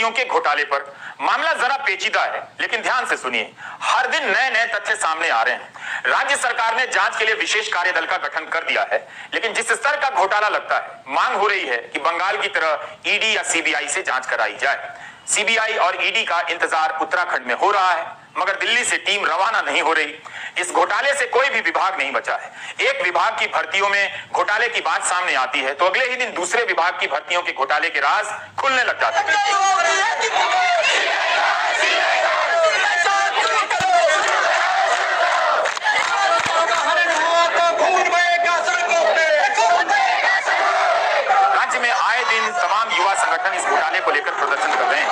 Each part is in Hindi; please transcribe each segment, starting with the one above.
भर्तियों के घोटाले पर। मामला जरा पेचीदा है, लेकिन ध्यान से सुनिए। हर दिन नए नए तथ्य सामने आ रहे हैं। राज्य सरकार ने जांच के लिए विशेष कार्यदल का गठन कर दिया है, लेकिन जिस स्तर का घोटाला लगता है, मांग हो रही है कि बंगाल की तरह ईडी या सीबीआई से जांच कराई जाए। सीबीआई और ईडी का इंतजार उत्तराखंड में हो रहा है, मगर दिल्ली से टीम रवाना नहीं हो रही। इस घोटाले से कोई भी विभाग नहीं बचा है। एक विभाग की भर्तियों में घोटाले की बात सामने आती है तो अगले ही दिन दूसरे विभाग की भर्तियों के घोटाले के राज खुलने लग जाते हैं। राज्य में आए दिन तमाम युवा संगठन इस घोटाले को लेकर प्रदर्शन कर रहे हैं।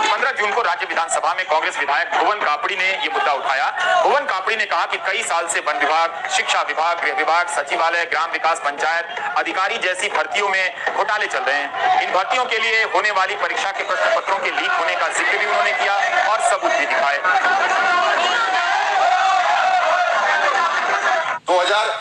15 जून को राज्य विधानसभा में कांग्रेस विधायक भुवन कापड़ी ने यह मुद्दा उठाया। भुवन कापड़ी ने कहा कि कई साल से वन विभाग, शिक्षा विभाग, गृह विभाग, सचिवालय, ग्राम विकास पंचायत अधिकारी जैसी भर्तियों में घोटाले चल रहे हैं। इन भर्तियों के लिए होने वाली परीक्षा के प्रश्न पत्रों के लीक होने का जिक्र भी उन्होंने किया और सबूत भी दिखाए।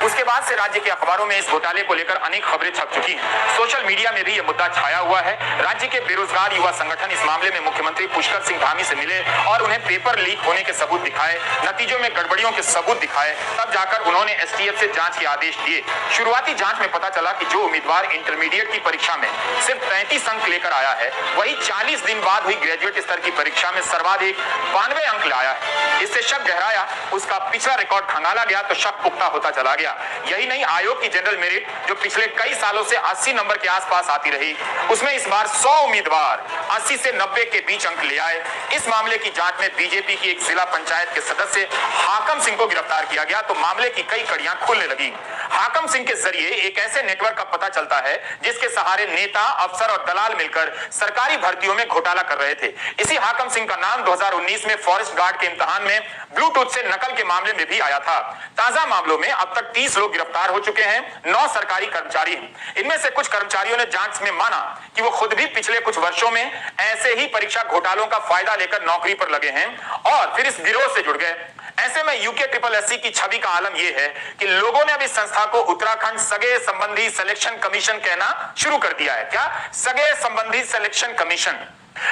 उसके बाद से राज्य के अखबारों में इस घोटाले को लेकर अनेक खबरें छप चुकी हैं। सोशल मीडिया में भी यह मुद्दा छाया हुआ है। राज्य के बेरोजगार युवा संगठन इस मामले में मुख्यमंत्री पुष्कर सिंह धामी से मिले और उन्हें पेपर लीक होने के सबूत दिखाए, नतीजों में गड़बड़ियों के सबूत दिखाए। तब जाकर उन्होंने एसटीएफ से जांच के आदेश दिए। शुरुआती जांच में पता चला कि जो उम्मीदवार इंटरमीडिएट की परीक्षा में सिर्फ 33 अंक लेकर आया है, वही 40 दिन बाद हुई ग्रेजुएट स्तर की परीक्षा में सर्वाधिक 92 अंक लाया है। इससे शक गहराया, उसका पिछला रिकॉर्ड खंगाला गया तो शक पुख्ता होता चला गया। यही नहीं, आयोग की जनरल मेरिट जो पिछले कई सालों से 80 नंबर के आसपास आती रही, उसमें इस बार 100 उम्मीदवार 80 से 90 के बीच अंक ले आए। इस मामले की जांच में बीजेपी की एक जिला पंचायत के सदस्य हाकम सिंह को गिरफ्तार किया गया तो मामले की कई कड़ियां खुलने लगी। हाकम सिंह के जरिए एक ऐसे नेटवर्क का पता चलता है जिसके सहारे नेता, अफसर और दलाल मिलकर सरकारी भर्तियों में घोटाला कर रहे थे। इसी हाकम सिंह का नाम 2019 में फॉरेस्ट गार्ड के इम्तिहान में ब्लूटूथ से नकल के मामले में भी आया था। ताजा मामलों में अब तक 30 लोग गिरफ्तार हो चुके हैं, 9 सरकारी कर्मचारी हैं। इनमें से कुछ कर्मचारियों ने जांच में माना कि वो खुद भी पिछले कुछ वर्षों में ऐसे ही परीक्षा घोटालों का फायदा लेकर नौकरी पर लगे हैं और फिर इस गिरोह से जुड़ गए। ऐसे में यूके ट्रिपल एससी की छवि का आलम यह है कि लोगों ने अब इस संस्था को उत्तराखंड सगे संबंधी सिलेक्शन कमीशन कहना शुरू कर दिया है। क्या? सगे संबंधी सिलेक्शन कमीशन।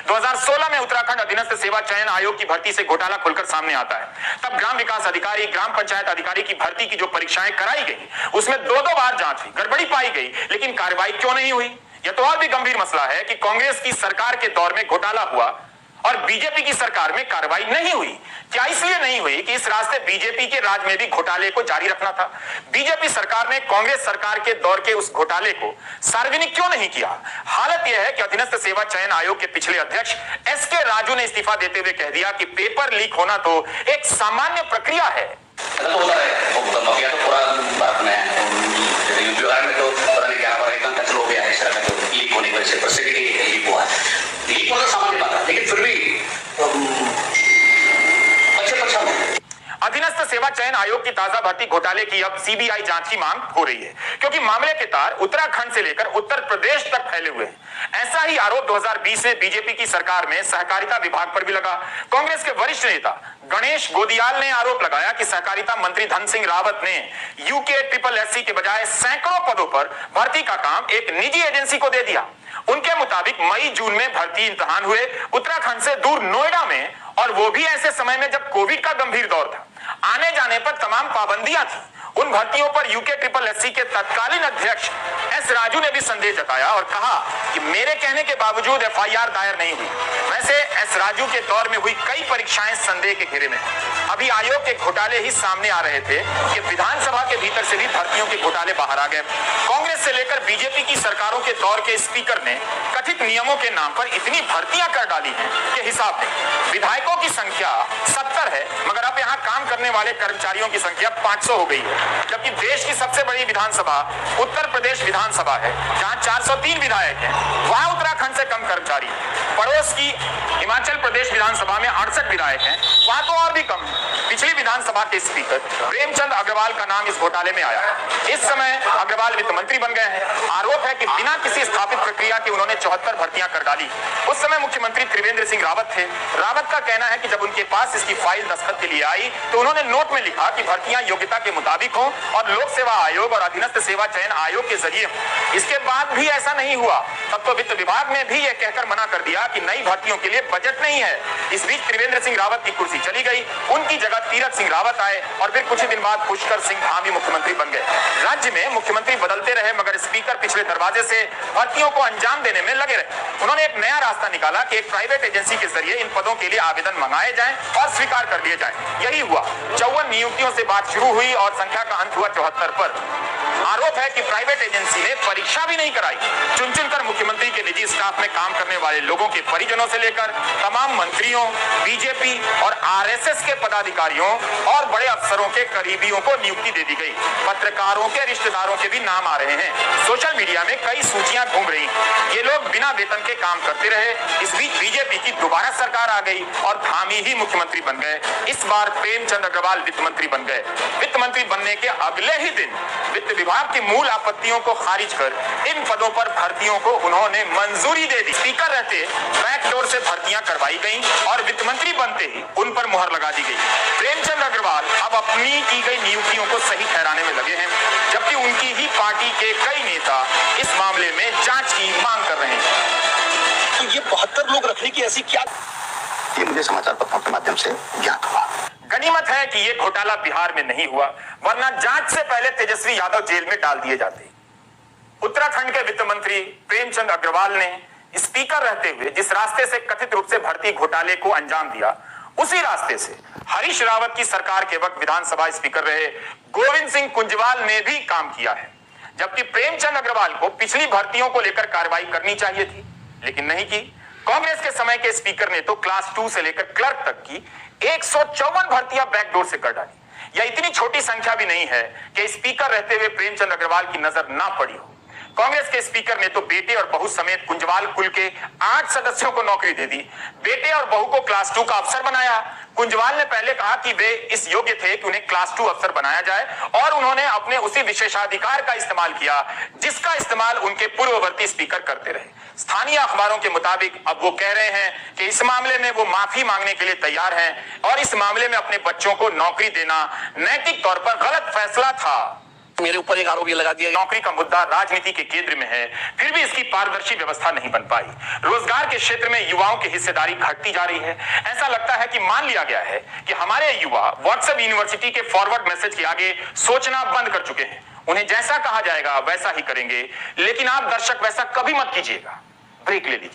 2016 में उत्तराखंड अधीनस्थ सेवा चयन आयोग की भर्ती से घोटाला खुलकर सामने आता है। तब ग्राम विकास अधिकारी, ग्राम पंचायत अधिकारी की भर्ती की जो परीक्षाएं कराई गई, उसमें 2-2 बार जांच हुई, गड़बड़ी पाई गई, लेकिन कार्रवाई क्यों नहीं हुई? यह तो और भी गंभीर मसला है कि कांग्रेस की सरकार के दौर में घोटाला हुआ और बीजेपी की सरकार में कार्रवाई नहीं हुई। क्या इसलिए नहीं हुई कि इस रास्ते बीजेपी के राज में भी घोटाले को जारी रखना था? बीजेपी सरकार ने कांग्रेस सरकार के दौर के उस घोटाले को सार्वजनिक क्यों नहीं किया? हालत यह है कि अधीनस्थ सेवा चयन आयोग के पिछले अध्यक्ष एसके राजू ने इस्तीफा देते हुए कह दिया कि पेपर लीक होना तो एक सामान्य प्रक्रिया है। अधीनस्थ सेवा चयन आयोग की ताजा भर्ती घोटाले की अब सीबीआई जांच की मांग हो रही है, क्योंकि मामले के तार उत्तराखंड से लेकर उत्तर प्रदेश तक फैले हुए हैं। ऐसा ही आरोप 2020 में बीजेपी की सरकार में सहकारिता विभाग पर भी लगा। कांग्रेस के वरिष्ठ नेता गणेश गोदियाल ने आरोप लगाया कि सहकारिता मंत्री धन सिंह रावत ने यूके ट्रिपल एससी के बजाय सैकड़ों पदों पर भर्ती का काम एक निजी एजेंसी को दे दिया। उनके मुताबिक मई-जून में भर्ती इम्तिहान हुए उत्तराखंड से दूर नोएडा में, और वो भी ऐसे समय में जब कोविड का गंभीर दौर था। आने जाने पर तमाम पाबंदियां थी। उन भर्तियों पर यूके ट्रिपल एससी के तत्कालीन अध्यक्ष एस राजू ने भी संदेह जताया और कहा कि मेरे कहने के बावजूद एफआईआर दायर नहीं हुई। वैसे एस राजू के दौर में हुई कई परीक्षाएं संदेह के घेरे में। अभी आयोग के घोटाले ही सामने आ रहे थे कि विधानसभा के भीतर से भी भर्तियों के घोटाले बाहर आ गए। कांग्रेस से लेकर बीजेपी की सरकारों के दौर के स्पीकर ने कथित नियमों के नाम पर इतनी भर्तियां कर डाली हैं कि हिसाब नहीं। विधायकों की संख्या 70 है, मगर अब यहाँ काम करने वाले कर्मचारियों की संख्या 500 हो गई है। जबकि देश की सबसे बड़ी विधानसभा उत्तर प्रदेश विधानसभा है, जहां 403 विधायक हैं, वहां उत्तराखंड से कम कर्मचारी। पड़ोस की हिमाचल प्रदेश विधानसभा में 68 विधायक हैं, वहां तो और भी कम है। पिछली विधानसभा के स्पीकर प्रेमचंद अग्रवाल का नाम इस घोटाले में आया। इस समय अग्रवाल वित्त मंत्री बन गए हैं। आरोप है कि बिना किसी स्थापित प्रक्रिया के उन्होंने 74 भर्तियां कर डाली। उस समय मुख्यमंत्री त्रिवेंद्र सिंह रावत थे। रावत का कहना है कि जब उनके पास इसकी फाइल दस्तखत के लिए आई तो उन्होंने नोट में लिखा कि भर्तियां योग्यता के मुताबिक हों और लोक सेवा आयोग और अधीनस्थ सेवा चयन आयोग के जरिए हों। इसके बाद भी ऐसा नहीं हुआ। तब तो वित्त विभाग ने भी यह कहकर मना कर दिया कि नई भर्तियों के लिए बजट नहीं है। इस बीच त्रिवेंद्र सिंह रावत की कुर्सी चली गई, उनकी जगह तीरथ सिंह रावत आए और फिर कुछ ही दिन बाद पुष्कर सिंह धामी मुख्यमंत्री बन गए। राज्य में मुख्यमंत्री बदलते रहे मगर स्पीकर पिछले दरवाजे से भर्तियों को अंजाम देने में लगे रहे। उन्होंने एक नया रास्ता निकाला कि एक प्राइवेट एजेंसी के जरिए इन पदों के लिए आवेदन मंगाए जाएं और स्वीकार कर लिए जाएं। यही हुआ। 54 नियुक्तियों से बात शुरू हुई और संख्या का अंत हुआ 74 पर। आरोप है कि प्राइवेट एजेंसी ने परीक्षा भी नहीं कराई। चुन चुनकर मुख्यमंत्री के निजी स्टाफ में काम करने वाले लोगों के परिजनों से लेकर तमाम मंत्रियों, बीजेपी और आरएसएस के पदाधिकारियों और बड़े अफसरों के करीबियों को नियुक्ति दे दी गई। पत्रकारों के रिश्तेदारों के भी नाम आ रहे हैं। सोशल मीडिया में कई सूचियां घूम रही। ये लोग बिना वेतन के काम करते रहे। इस बीच बीजेपी की दोबारा सरकार आ गई और धामी ही मुख्यमंत्री बन गए। इस बार प्रेमचंद अग्रवाल वित्त मंत्री बन गए। वित्त मंत्री बनने के अगले ही दिन वित्त विभाग की मूल आपत्तियों को खारिज कर इन पदों पर भर्तियों को उन्होंने मंजूरी दे दी। स्पीकर रहते बैकडोर से भर्तियां करवाई गई और वित्त मंत्री बनते ही उन पर मुहर लगा दी गई। प्रेमचंद अग्रवाल अब अपनी की गई नियुक्तियों को सही ठहराने में लगे हैं, जबकि उनकी ही पार्टी के कई नेता इस मामले में जांच की मांग कर रहे हैं। तो ये 72 लोग रखने की ऐसी क्या, ये मुझे समाचार पत्रों के माध्यम से ज्ञात हुआ। गनीमत है कि यह घोटाला बिहार में नहीं हुआ, वरना जांच से पहले तेजस्वी यादव जेल में डाल दिए जाते। उत्तराखंड के वित्त मंत्री प्रेमचंद अग्रवाल ने स्पीकर रहते हुए जिस रास्ते से कथित रूप से भर्ती घोटाले को अंजाम दिया, उसी रास्ते से हरीश रावत की सरकार के वक्त विधानसभा स्पीकर रहे गोविंद सिंह कुंजवाल ने भी काम किया है। जबकि प्रेमचंद अग्रवाल को पिछली भर्तियों को लेकर कार्रवाई करनी चाहिए थी, लेकिन नहीं की। कांग्रेस के समय के स्पीकर ने तो क्लास 2 से लेकर क्लर्क तक की 154 भर्तियां बैकडोर से कर डाली। यह इतनी छोटी संख्या भी नहीं है कि स्पीकर रहते हुए प्रेमचंद अग्रवाल की नजर ना पड़ी हो। कांग्रेस के स्पीकर ने तो बेटे और बहू समेत कुंजवाल कुल के 8 सदस्यों को नौकरी दे दी। बेटे और बहू को क्लास 2 का अफसर बनाया। कुंजवाल ने पहले कहा कि वे इस योग्य थे कि उन्हें क्लास 2 अफसर बनाया जाए और उन्होंने अपने उसी विशेषाधिकार का इस्तेमाल किया जिसका इस्तेमाल उनके पूर्ववर्ती स्पीकर करते रहे। स्थानीय अखबारों के मुताबिक अब वो कह रहे हैं कि इस मामले में वो माफी मांगने के लिए तैयार हैं और इस मामले में अपने बच्चों को नौकरी देना नैतिक तौर पर गलत फैसला था। मेरे ऊपर एक आरोप लगा दिया। नौकरी का मुद्दा राजनीति के केंद्र में है, फिर भी इसकी पारदर्शी व्यवस्था नहीं बन पाई। रोजगार के क्षेत्र में युवाओं की हिस्सेदारी घटती जा रही है। ऐसा लगता है कि मान लिया गया है कि हमारे युवा व्हाट्सएप यूनिवर्सिटी के फॉरवर्ड मैसेज के आगे सोचना बंद कर चुके हैं। उन्हें जैसा कहा जाएगा वैसा ही करेंगे। लेकिन आप दर्शक वैसा कभी मत कीजिएगा। ब्रेक ले लीजिए।